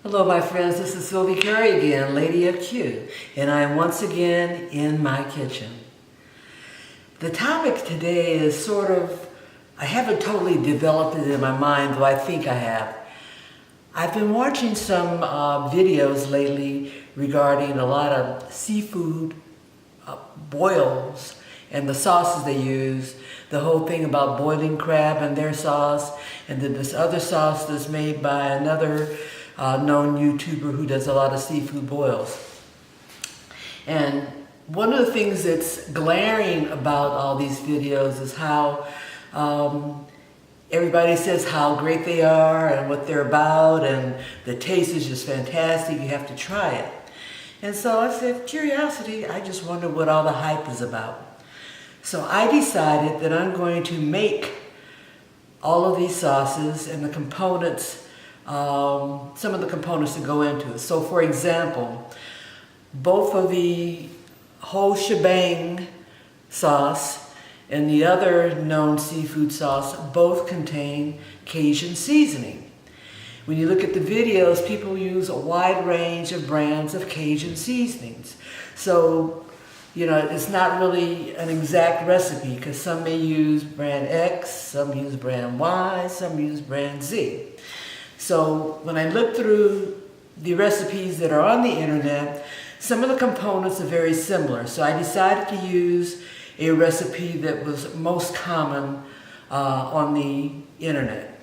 Hello my friends, this is Sylvie again, Lady of Q, and I am once again in my kitchen. The topic today is I haven't totally developed it in my mind, though I think I have. I've been watching some videos lately regarding a lot of seafood boils and the sauces they use. The whole thing about boiling crab and their sauce, and then this other sauce that's made by another known YouTuber who does a lot of seafood boils. And one of the things that's glaring about all these videos is how everybody says how great they are and what they're about, and the taste is just fantastic, you have to try it. And so I said, curiosity, I just wonder what all the hype is about. So I decided that I'm going to make all of these sauces and the components, some of the components that go into it. So for example, both of the whole shebang sauce and the other known seafood sauce both contain Cajun seasoning. When you look at the videos, people use a wide range of brands of Cajun seasonings. So, you know, it's not really an exact recipe because some may use brand X, some use brand Y, some use brand Z. So when I look through the recipes that are on the internet, some of the components are very similar. So I decided to use a recipe that was most common on the internet.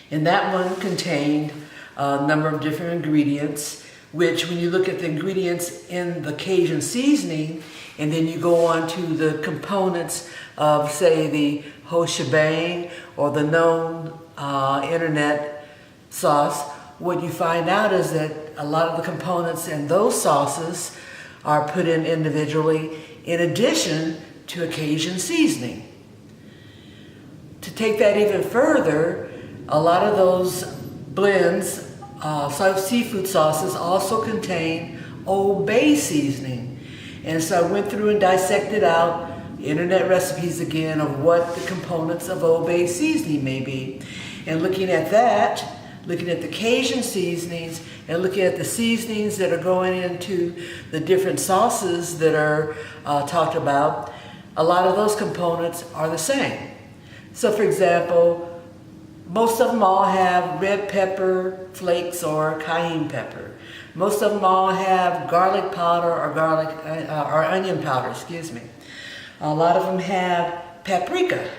And that one contained a number of different ingredients, which when you look at the ingredients in the Cajun seasoning, and then you go on to the components of, say, the whole shebang or the known internet sauce, what you find out is that a lot of the components in those sauces are put in individually in addition to a Cajun seasoning. To take that even further, a lot of those blends, seafood sauces, also contain Old Bay seasoning. And so I went through and dissected out internet recipes again of what the components of Old Bay seasoning may be. And looking at that, looking at the Cajun seasonings, and looking at the seasonings that are going into the different sauces that are talked about, a lot of those components are the same. So for example, most of them all have red pepper flakes or cayenne pepper. Most of them all have garlic powder or onion powder, excuse me. A lot of them have paprika.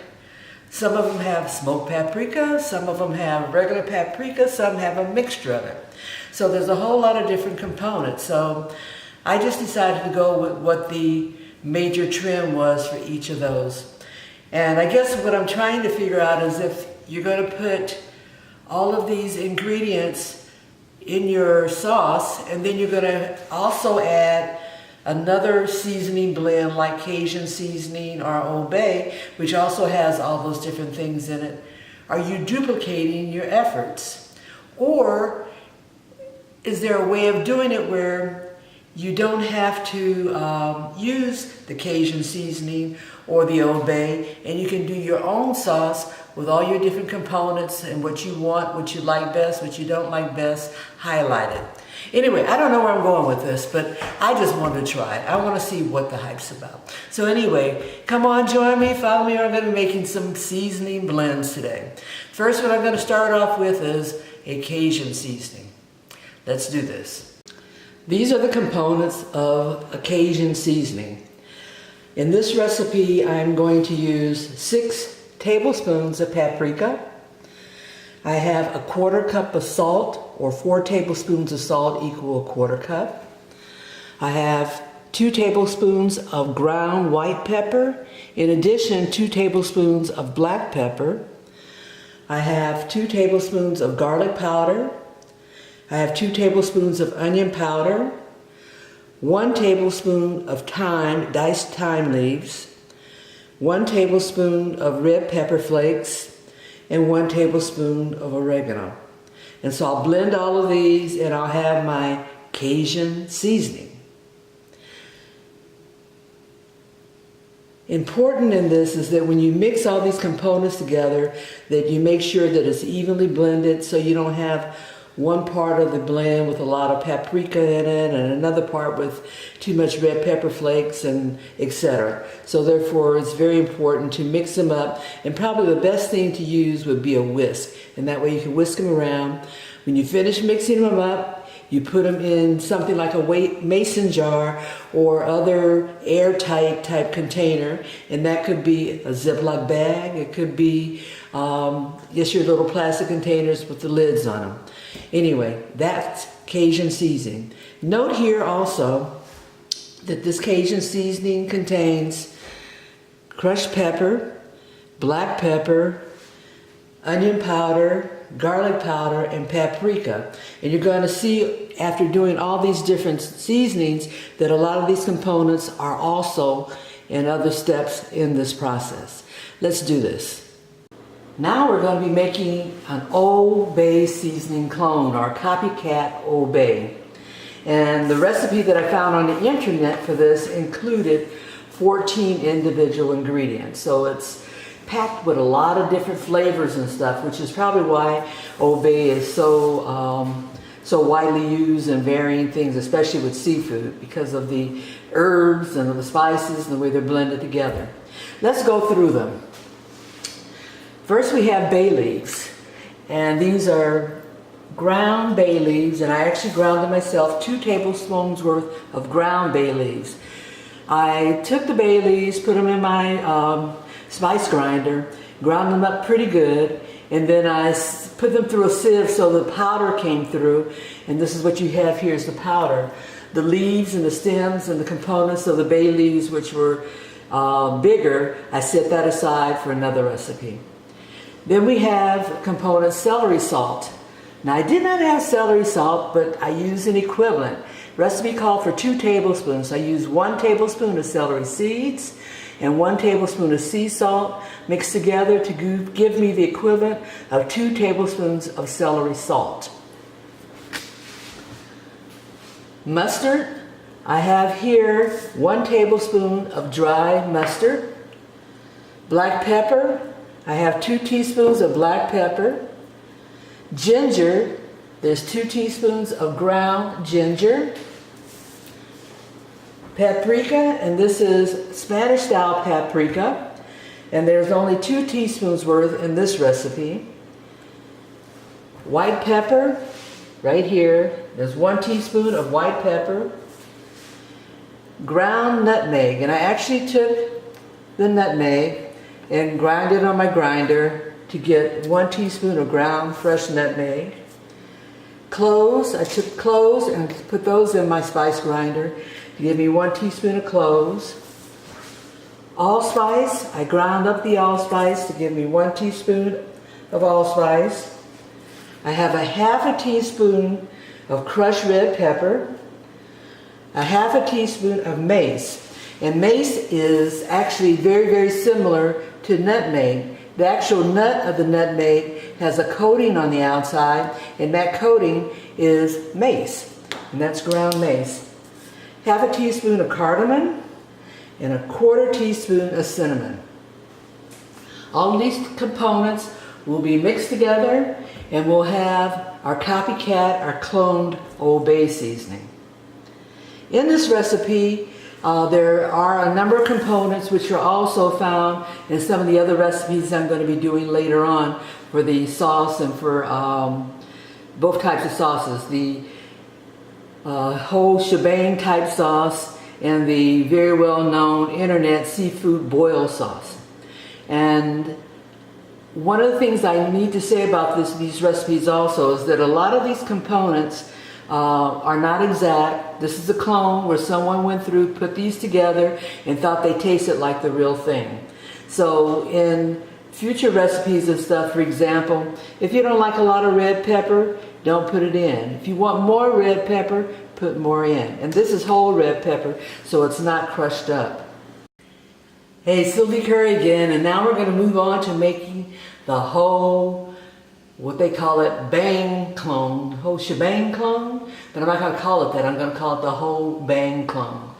Some of them have smoked paprika, some of them have regular paprika, some have a mixture of it. So there's a whole lot of different components. So I just decided to go with what the major trend was for each of those. And I guess what I'm trying to figure out is if you're going to put all of these ingredients in your sauce, and then you're going to also add another seasoning blend like Cajun seasoning or Old Bay, which also has all those different things in it. Are you duplicating your efforts? Or is there a way of doing it where you don't have to use the Cajun seasoning or the Old Bay, and you can do your own sauce with all your different components and what you want, what you like best, what you don't like best, highlighted. Anyway, I don't know where I'm going with this, but I just wanted to try it. I want to see what the hype's about. So anyway, come on, join me, follow me. I'm going to be making some seasoning blends today. First, what I'm going to start off with is a Cajun seasoning. Let's do this. These are the components of a Cajun seasoning. In this recipe, I'm going to use 6 tablespoons of paprika. I have a 1/4 cup of salt, or 4 tablespoons of salt equal a 1/4 cup. I have 2 tablespoons of ground white pepper, in addition 2 tablespoons of black pepper. I have 2 tablespoons of garlic powder. I have 2 tablespoons of onion powder, 1 tablespoon of thyme, diced thyme leaves, 1 tablespoon of red pepper flakes, and 1 tablespoon of oregano. And so I'll blend all of these and I'll have my Cajun seasoning. Important in this is that when you mix all these components together, that you make sure that it's evenly blended so you don't have one part of the blend with a lot of paprika in it and another part with too much red pepper flakes and etc. So therefore it's very important to mix them up, and probably the best thing to use would be a whisk, and that way you can whisk them around. When you finish mixing them up, you put them in something like a mason jar or other airtight type container, and that could be a Ziploc bag. It could be just your little plastic containers with the lids on them. Anyway, that's Cajun seasoning. Note here also that this Cajun seasoning contains crushed pepper, black pepper, onion powder, garlic powder, and paprika. And you're going to see after doing all these different seasonings that a lot of these components are also in other steps in this process. Let's do this. Now we're going to be making an Old Bay seasoning clone, or Copycat Old Bay. And the recipe that I found on the internet for this included 14 individual ingredients. So it's packed with a lot of different flavors and stuff, which is probably why Old Bay is so widely used in varying things, especially with seafood, because of the herbs and the spices and the way they're blended together. Let's go through them. First we have bay leaves, and these are ground bay leaves, and I actually ground them myself, 2 tablespoons worth of ground bay leaves. I took the bay leaves, put them in my spice grinder, ground them up pretty good, and then I put them through a sieve so the powder came through, and this is what you have here is the powder. The leaves and the stems and the components of the bay leaves, which were bigger, I set that aside for another recipe. Then we have component celery salt. Now I did not have celery salt, but I used an equivalent. Recipe called for 2 tablespoons. I used 1 tablespoon of celery seeds and 1 tablespoon of sea salt mixed together to give me the equivalent of 2 tablespoons of celery salt. Mustard, I have here 1 tablespoon of dry mustard. Black pepper, I have 2 teaspoons of black pepper. Ginger, there's 2 teaspoons of ground ginger. Paprika, and this is Spanish style paprika, and there's only 2 teaspoons worth in this recipe. White pepper, right here, there's 1 teaspoon of white pepper. Ground nutmeg, and I actually took the nutmeg and ground it on my grinder to get 1 teaspoon of ground fresh nutmeg. Cloves, I took cloves and put those in my spice grinder to give me 1 teaspoon of cloves. Allspice, I ground up the allspice to give me 1 teaspoon of allspice. I have a half a teaspoon of crushed red pepper, a half a teaspoon of mace. And mace is actually very, very similar to nutmeg. The actual nut of the nutmeg has a coating on the outside, and that coating is mace, and that's ground mace. Half a teaspoon of cardamom and a 1/4 teaspoon of cinnamon. All of these components will be mixed together, and we'll have our Copycat, our cloned Old Bay seasoning. In this recipe, there are a number of components which are also found in some of the other recipes I'm going to be doing later on for the sauce and for both types of sauces. The whole shebang type sauce and the very well known internet seafood boil sauce. And one of the things I need to say about these recipes also is that a lot of these components are not exact. This is a clone where someone went through, put these together, and thought they tasted like the real thing. So in future recipes and stuff, for example, if you don't like a lot of red pepper, don't put it in. If you want more red pepper, put more in. And this is whole red pepper, so it's not crushed up. Hey, Sylvie Curry again, and now we're going to move on to making the whole, what they call it, bang clone, whole shebang clone, but I'm not going to call it that. I'm going to call it the whole bang clone.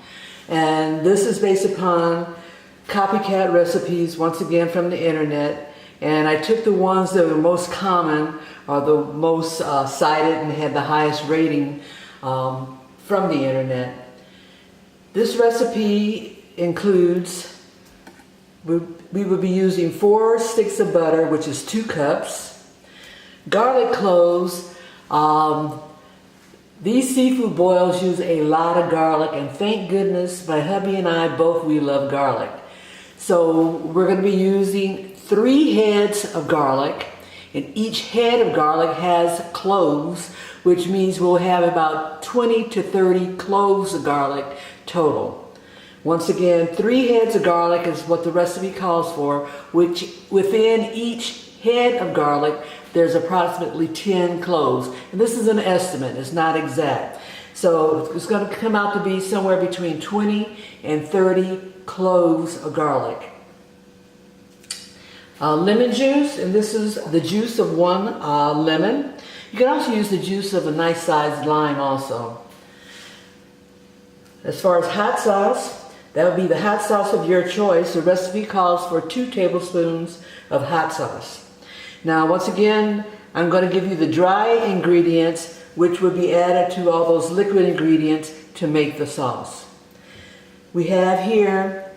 And this is based upon copycat recipes, once again from the internet, and I took the ones that were most common are the most cited and had the highest rating from the internet. This recipe includes, we would be using 4 sticks of butter, which is 2 cups, garlic cloves. These seafood boils use a lot of garlic, and thank goodness my hubby and I both, we love garlic. So we're going to be using 3 heads of garlic, and each head of garlic has cloves, which means we'll have about 20 to 30 cloves of garlic total. Once again, 3 heads of garlic is what the recipe calls for, which within each head of garlic there's approximately 10 cloves. And this is an estimate, it's not exact. So it's going to come out to be somewhere between 20 and 30 cloves of garlic. Lemon juice, and this is the juice of 1 lemon. You can also use the juice of a nice sized lime also. As far as hot sauce, that would be the hot sauce of your choice. The recipe calls for 2 tablespoons of hot sauce. Now, once again, I'm going to give you the dry ingredients, which would be added to all those liquid ingredients to make the sauce. We have here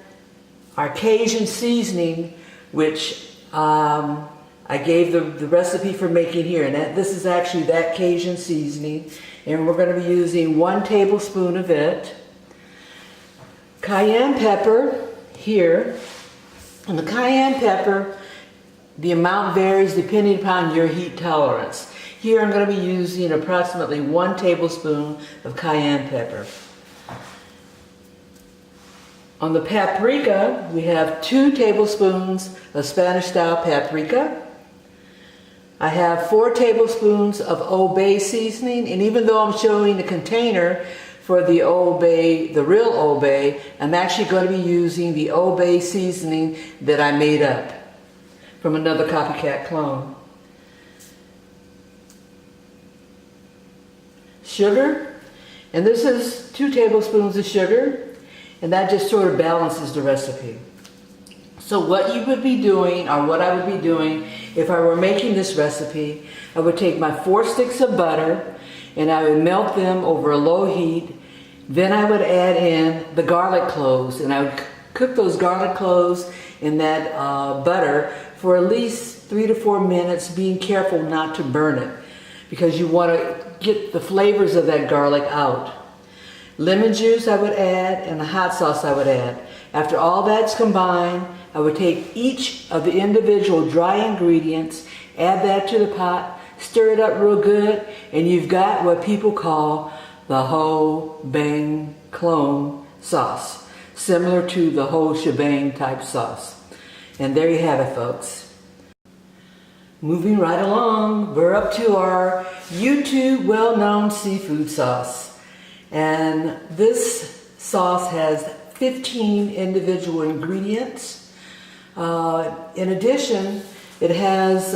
our Cajun seasoning, which I gave the recipe for making here, and this is actually that Cajun seasoning, and we're going to be using 1 tablespoon of it. Cayenne pepper here, and the cayenne pepper, the amount varies depending upon your heat tolerance. Here I'm going to be using approximately 1 tablespoon of cayenne pepper. On the paprika, we have 2 tablespoons of Spanish style paprika. I have 4 tablespoons of Old Bay seasoning, and even though I'm showing the container for the Old Bay, the real Old Bay, I'm actually going to be using the Old Bay seasoning that I made up from another Copycat clone. Sugar, and this is 2 tablespoons of sugar, and that just sort of balances the recipe. So what you would be doing, or what I would be doing if I were making this recipe, I would take my 4 sticks of butter and I would melt them over a low heat. Then I would add in the garlic cloves, and I would cook those garlic cloves in that butter for at least 3 to 4 minutes, being careful not to burn it, because you want to get the flavors of that garlic out. Lemon juice I would add, and the hot sauce I would add. After all that's combined, I would take each of the individual dry ingredients, add that to the pot, stir it up real good, and you've got what people call the whole bang clone sauce, similar to the whole shebang type sauce. And there you have it, folks. Moving right along, we're up to our YouTube well-known seafood sauce. And this sauce has 15 individual ingredients. In addition, it has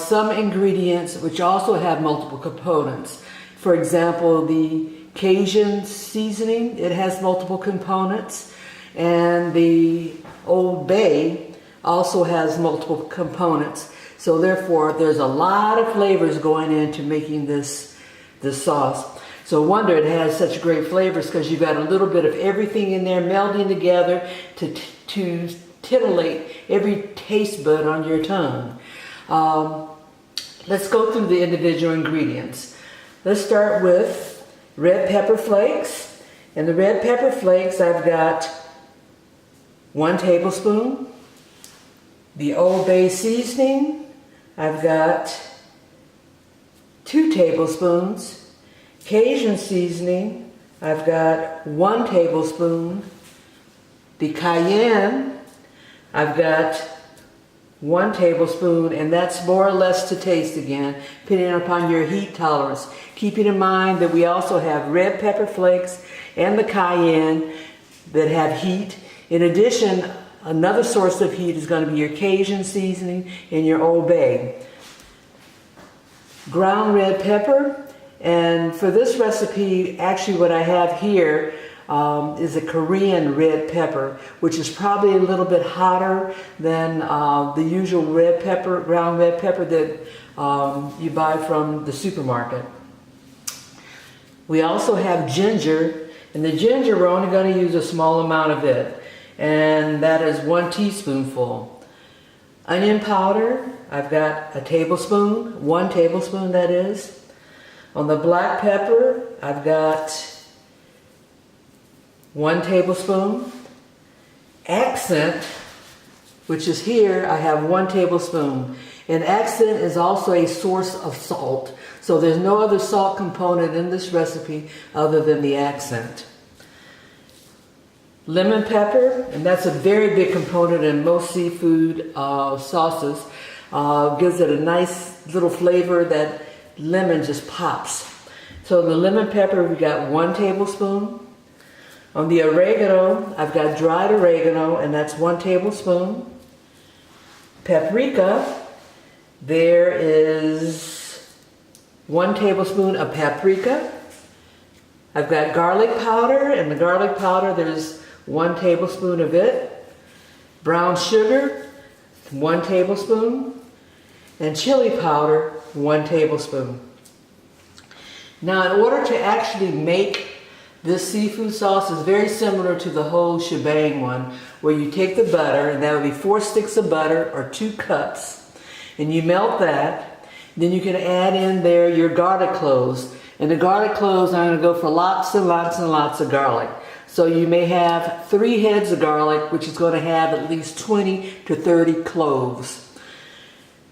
some ingredients which also have multiple components. For example, the Cajun seasoning, it has multiple components, and the Old Bay also has multiple components. So therefore, there's a lot of flavors going into making this sauce. So no wonder it has such great flavors, because you've got a little bit of everything in there melding together to titillate every taste bud on your tongue. Let's go through the individual ingredients. Let's start with red pepper flakes. And the red pepper flakes, I've got 1 tablespoon. The Old Bay seasoning, I've got 2 tablespoons. Cajun seasoning, I've got 1 tablespoon. The cayenne, I've got 1 tablespoon, and that's more or less to taste again, depending upon your heat tolerance. Keeping in mind that we also have red pepper flakes and the cayenne that have heat. In addition, another source of heat is going to be your Cajun seasoning and your Old Bay. Ground red pepper. And for this recipe, actually what I have here is a Korean red pepper, which is probably a little bit hotter than the usual red pepper, ground red pepper that you buy from the supermarket. We also have ginger, and the ginger we're only going to use a small amount of it, and that is 1 teaspoonful. Onion powder, I've got a tablespoon, 1 tablespoon that is. On the black pepper, I've got 1 tablespoon. Accent, which is here, I have 1 tablespoon. And accent is also a source of salt. So there's no other salt component in this recipe other than the accent. Lemon pepper, and that's a very big component in most seafood sauces. Gives it a nice little flavor that lemon just pops. So the lemon pepper, we got 1 tablespoon. On the oregano, I've got dried oregano, and that's 1 tablespoon. Paprika, there is 1 tablespoon of paprika. I've got garlic powder, and the garlic powder, there's 1 tablespoon of it. Brown sugar, 1 tablespoon. And chili powder, 1 tablespoon. Now, in order to actually make this seafood sauce, is very similar to the whole shebang one, where you take the butter, and that would be 4 sticks of butter or 2 cups, and you melt that. Then you can add in there your garlic cloves. And the garlic cloves, I'm going to go for lots and lots and lots of garlic. So you may have 3 heads of garlic, which is going to have at least 20 to 30 cloves.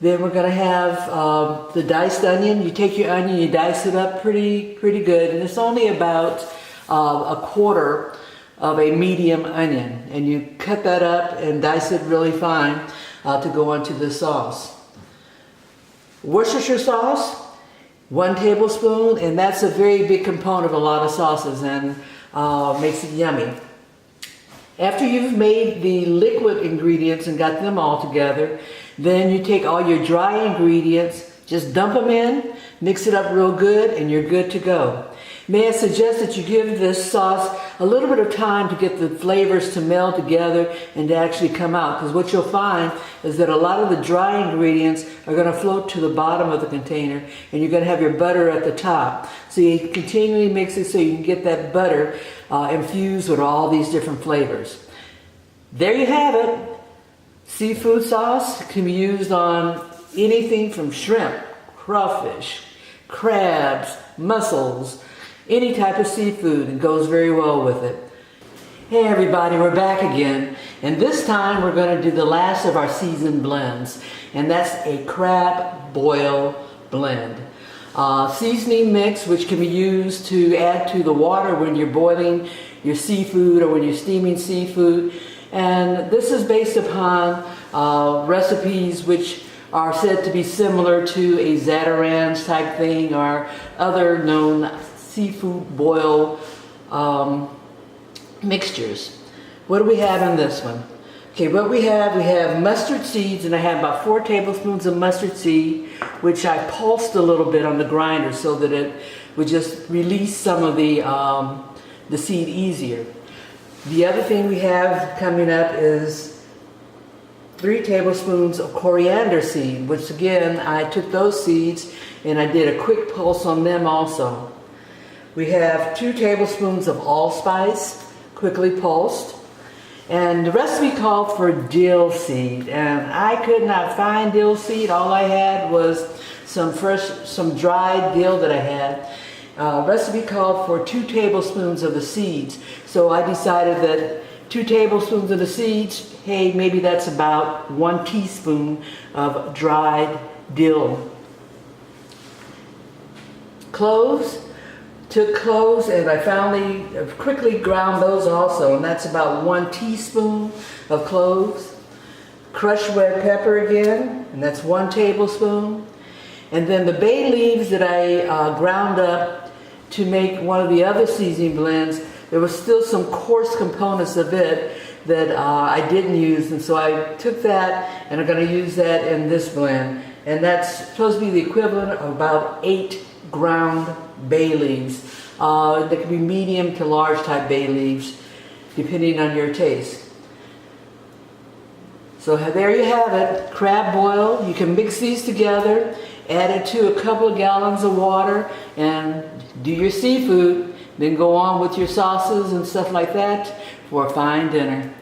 Then we're going to have the diced onion. You take your onion, you dice it up pretty good, and it's only about a quarter of a medium onion, and you cut that up and dice it really fine to go into the sauce. Worcestershire sauce, 1 tablespoon, and that's a very big component of a lot of sauces and makes it yummy. After you've made the liquid ingredients and got them all together, then you take all your dry ingredients, just dump them in, mix it up real good, and you're good to go. May I suggest that you give this sauce a little bit of time to get the flavors to meld together and to actually come out, because what you'll find is that a lot of the dry ingredients are going to float to the bottom of the container, and you're going to have your butter at the top. So you continually mix it so you can get that butter infused with all these different flavors. There you have it. Seafood sauce can be used on anything from shrimp, crawfish, crabs, mussels, any type of seafood. It goes very well with it. Hey everybody, we're back again, and this time we're going to do the last of our seasoned blends, and that's a crab boil blend. Seasoning mix, which can be used to add to the water when you're boiling your seafood or when you're steaming seafood. And this is based upon recipes which are said to be similar to a Zatarain's type thing or other known seafood boil mixtures. What do we have in this one? Okay, what we have mustard seeds, and I have about 4 tablespoons of mustard seed, which I pulsed a little bit on the grinder so that it would just release some of the seed easier. The other thing we have coming up is 3 tablespoons of coriander seed, which again, I took those seeds and I did a quick pulse on them also. We have 2 tablespoons of allspice, quickly pulsed. And the recipe called for dill seed, and I could not find dill seed. All I had was some dried dill that I had. Recipe called for 2 tablespoons of the seeds. So I decided that 2 tablespoons of the seeds, hey, maybe that's about 1 teaspoon of dried dill. Cloves. Took cloves and I finally quickly ground those also, and that's about 1 teaspoon of cloves. Crushed red pepper again, and that's 1 tablespoon. And then the bay leaves that I ground up to make one of the other seasoning blends, there was still some coarse components of it that I didn't use, and so I took that and I'm going to use that in this blend. And that's supposed to be the equivalent of about 8 ground bay leaves. They can be medium to large type bay leaves, depending on your taste. So there you have it, crab boil. You can mix these together add it to a couple of gallons of water and do your seafood. Then go on with your sauces and stuff like that for a fine dinner.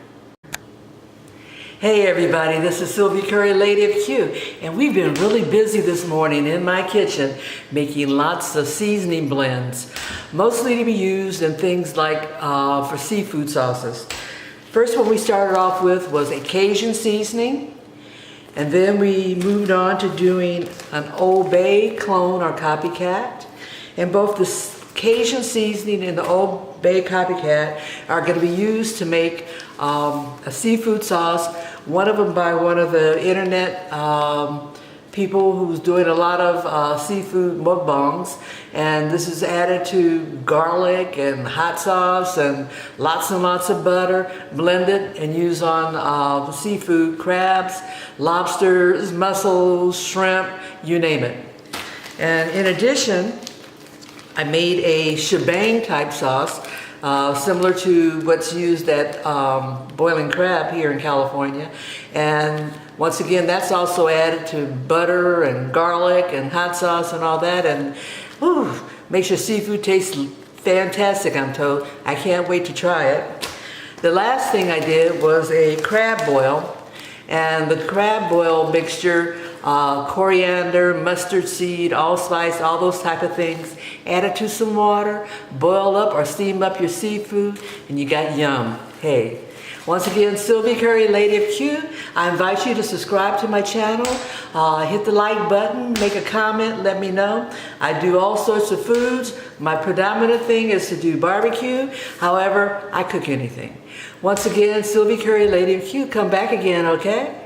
Hey everybody, this is Sylvie Curry, Lady of Q, and we've been really busy this morning in my kitchen making lots of seasoning blends, mostly to be used in things like for seafood sauces. First one we started off with was a Cajun seasoning, and then we moved on to doing an Old Bay clone or copycat, and both the Cajun seasoning and the Old Bay copycat are going to be used to make a seafood sauce. One of them by one of the internet people who's doing a lot of seafood mukbangs, and this is added to garlic and hot sauce and lots of butter, blended and used on seafood, crabs, lobsters, mussels, shrimp, you name it. And in addition, I made a shebang type sauce, similar to what's used at boiling crab here in California. And once again, that's also added to butter and garlic and hot sauce and all that. And whew, makes your seafood taste fantastic, I'm told. I can't wait to try it. The last thing I did was a crab boil. And the crab boil mixture, coriander, mustard seed, allspice, all those type of things. Add it to some water, boil up or steam up your seafood, and you got yum. Hey, once again, Sylvie Curry, Lady of Q. I invite you to subscribe to my channel, hit the like button, make a comment, let me know. I do all sorts of foods. My predominant thing is to do barbecue. However, I cook anything. Once again, Sylvie Curry, Lady of Q. Come back again, okay?